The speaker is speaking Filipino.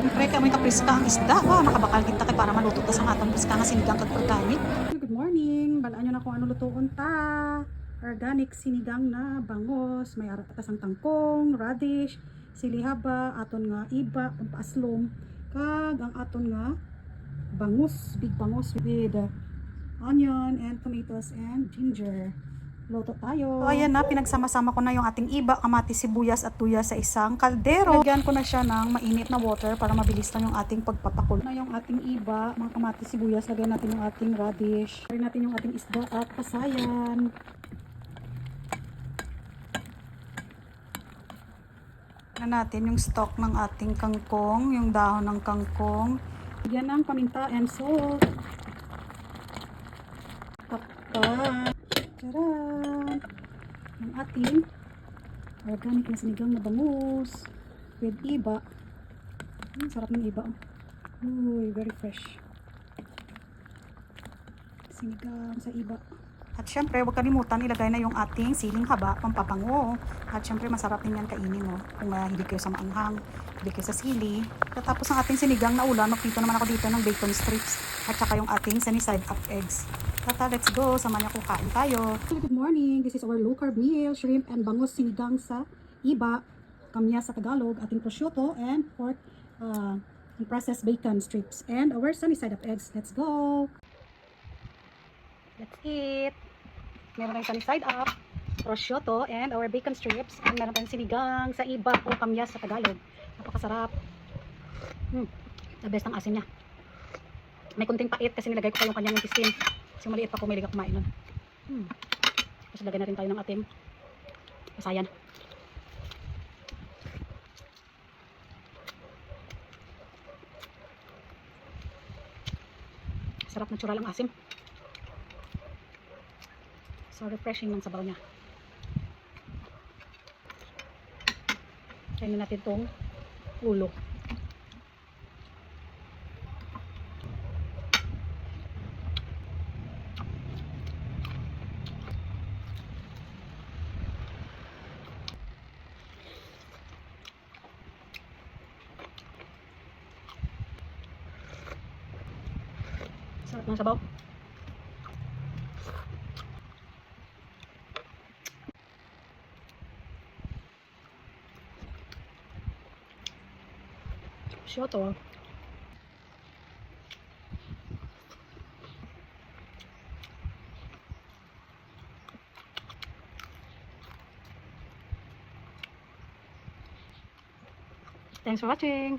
Siyempre, kami kapriska ang isda. Wow, makabakal kita kay para maluto ta sa atong priska nga sinigang kag organic. Good morning. Balaan nyo na kung ano lutoon ta. Organic sinigang na bangos. May atas ang tangkong, radish, sili haba, aton nga iba, paaslom, kag ang aton nga bangus, big bangus with onion and tomatoes and ginger. Luto tayo. So ayan na, pinagsama-sama ko na yung ating iba, kamatis, sibuyas at tuya sa isang kaldero. Lagyan ko na siya ng mainit na water para mabilis lang yung ating pagpapakulo. Na yung ating iba, mga kamatis, sibuyas, lagyan natin yung ating radish. Lagyan natin yung ating isda at kasayan. Lagyan natin yung stock ng ating kangkong, yung dahon ng kangkong. Lagyan ng paminta and salt. Takpan. Charan! Ang ating organic na sinigang na bangus with iba. Sarap ng iba. Uy, very fresh. Sinigang sa iba. At syempre, huwag kalimutan, ilagay na yung ating siling haba, pampabango. At syempre, masarap din yan kainin, no? Kung hindi kayo sa maanghang, hindi kayo sa sili. Tapos ang ating sinigang na ulam, magpito naman ako dito ng bacon strips. At saka yung ating sunny side up eggs. Tata, let's go. Sama niya kung kain tayo. Good morning. This is our low carb meal. Shrimp and bangus sinigang sa iba. Kamya sa Tagalog. Ating prosciutto and pork and processed bacon strips. And our sunny side up eggs. Let's go. Let's eat. Meron tayong sunny side up, prosciutto, and our bacon strips. And meron tayong sinigang sa iba o kamya sa Tagalog. Napakasarap. The best ang asin niya. May kunting pait kasi nilagay ko pa yung kanyang intestine. Kasi maliit pa kumilig ako kumain nun. Tapos lagyan natin tayo ng ating kasayan. Sarap, natural ang asim. So refreshing ng sabaw niya. Kainin natin itong ulo. Sarap ng sabaw. Prosciutto. Thanks for watching.